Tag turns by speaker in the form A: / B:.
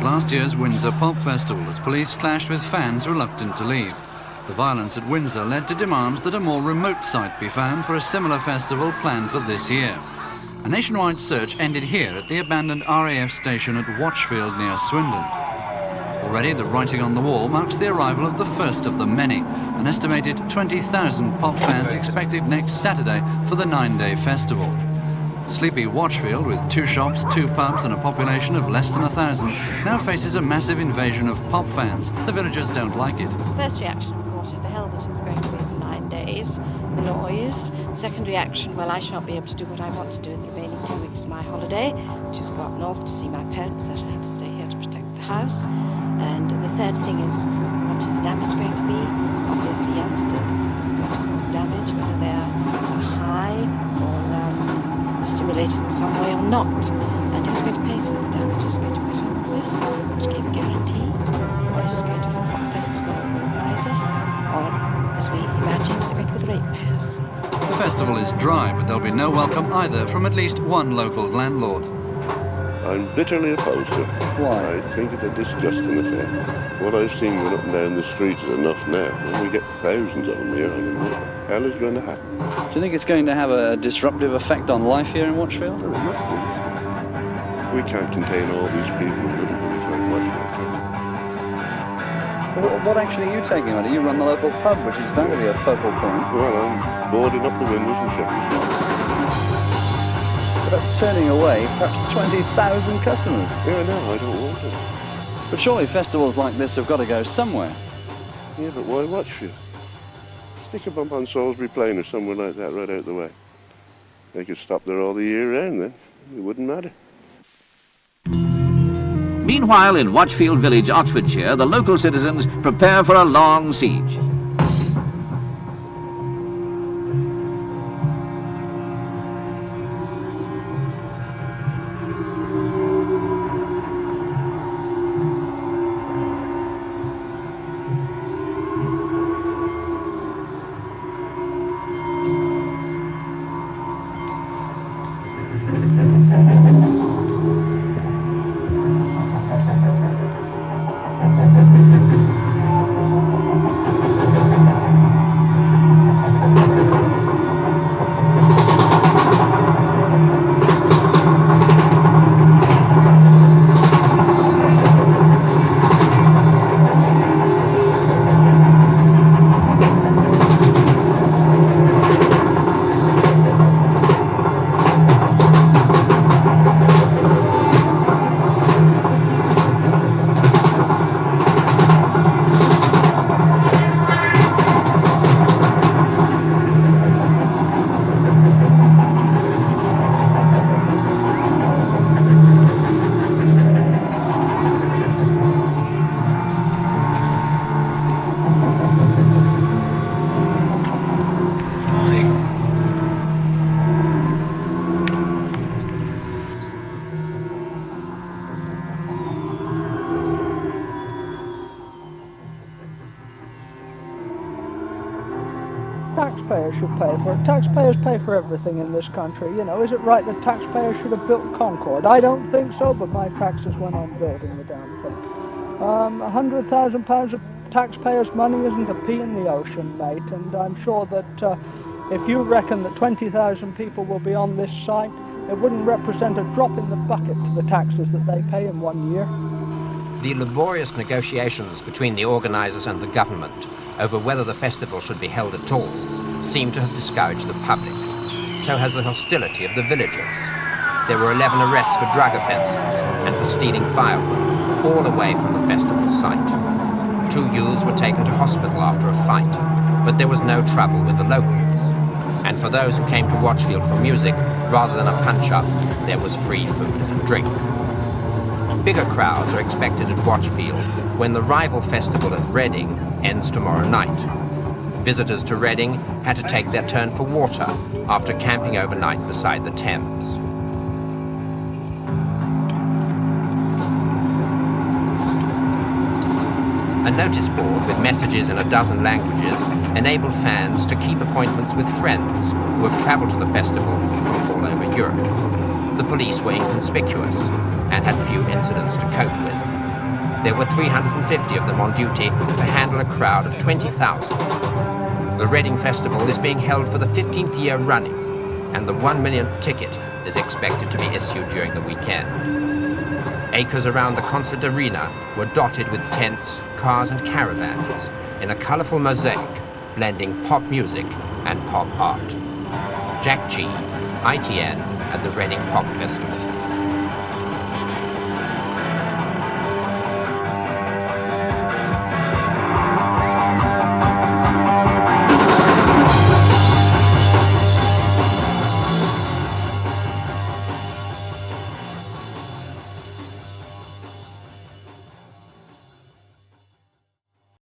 A: last year's Windsor Pop Festival as police clashed with fans reluctant to leave. The violence at Windsor led to demands that a more remote site be found for a similar festival planned for this year. A nationwide search ended here at the abandoned RAF station at Watchfield near Swindon. Already the writing on the wall marks the arrival of the first of the many, an estimated 20,000 pop fans expected next Saturday for the 9-day festival. Sleepy Watchfield, with 2 shops, 2 pubs and a population of less than 1,000, now faces a massive invasion of pop fans. The villagers don't like it.
B: First reaction, of course, is the hell that it's going to be for 9 days, the noise. Second reaction, well, I shan't be able to do what I want to do in the remaining 2 weeks of my holiday, which is go up north to see my parents. I shall have to stay here to protect the house. And the third thing is, what is the damage going to be? Obviously, youngsters going to cause damage, whether they're high or stimulated in some way or not. And who's going to pay for this damage? Is it going to be homeless, which gave a guarantee? Or is it going to be a pop festival organisers? Or, as we imagine, is it going to be the ratepayers?
A: The festival is dry, but there'll be no welcome either from at least one local landlord.
C: I'm bitterly opposed to it.
A: Why?
C: I think it's a disgusting affair. What I've seen going up and down the streets is enough now. When we get thousands of them here, I mean, what the hell is going to happen?
A: Do you think it's going to have a disruptive effect on life here in Watchfield?
C: Well, it must be. We can't contain all these people in little village like Watchfield.
A: What action are you taking on it? You run the local pub, which is bound to be a focal point.
C: Well, I'm boarding up the windows and shutting the shop.
A: But that's turning away perhaps 20,000 customers.
C: Yeah, no, I don't want it.
A: But surely festivals like this have got to go somewhere.
C: Yeah, but why Watchfield? Stick a bump on Salisbury Plain or somewhere like that right out the way. They could stop there all the year round then. It wouldn't matter.
D: Meanwhile, in Watchfield village, Oxfordshire, the local citizens prepare for a long siege.
E: Taxpayers should pay for it. Taxpayers pay for everything in this country. You know, is it right that taxpayers should have built Concorde? I don't think so, but my taxes went on building the damn thing. £100,000 of taxpayers' money isn't a pea in the ocean, mate, and I'm sure that if you reckon that 20,000 people will be on this site, it wouldn't represent a drop in the bucket to the taxes that they pay in 1 year.
F: The laborious negotiations between the organisers and the government over whether the festival should be held at all seem to have discouraged the public. So has the hostility of the villagers. There were 11 arrests for drug offences and for stealing firewood, all away from the festival site. 2 youths were taken to hospital after a fight, but there was no trouble with the locals. And for those who came to Watchfield for music, rather than a punch-up, there was free food and drink. Bigger crowds are expected at Watchfield when the rival festival at Reading ends tomorrow night. Visitors to Reading had to take their turn for water after camping overnight beside the Thames. A notice board with messages in a dozen languages enabled fans to keep appointments with friends who have travelled to the festival from all over Europe. The police were inconspicuous and had few incidents to cope with. There were 350 of them on duty to handle a crowd of 20,000. The Reading Festival is being held for the 15th year running, and the 1 millionth ticket is expected to be issued during the weekend. Acres around the concert arena were dotted with tents, cars and caravans in a colourful mosaic blending pop music and pop art. Jack G, ITN at the Reading Pop Festival.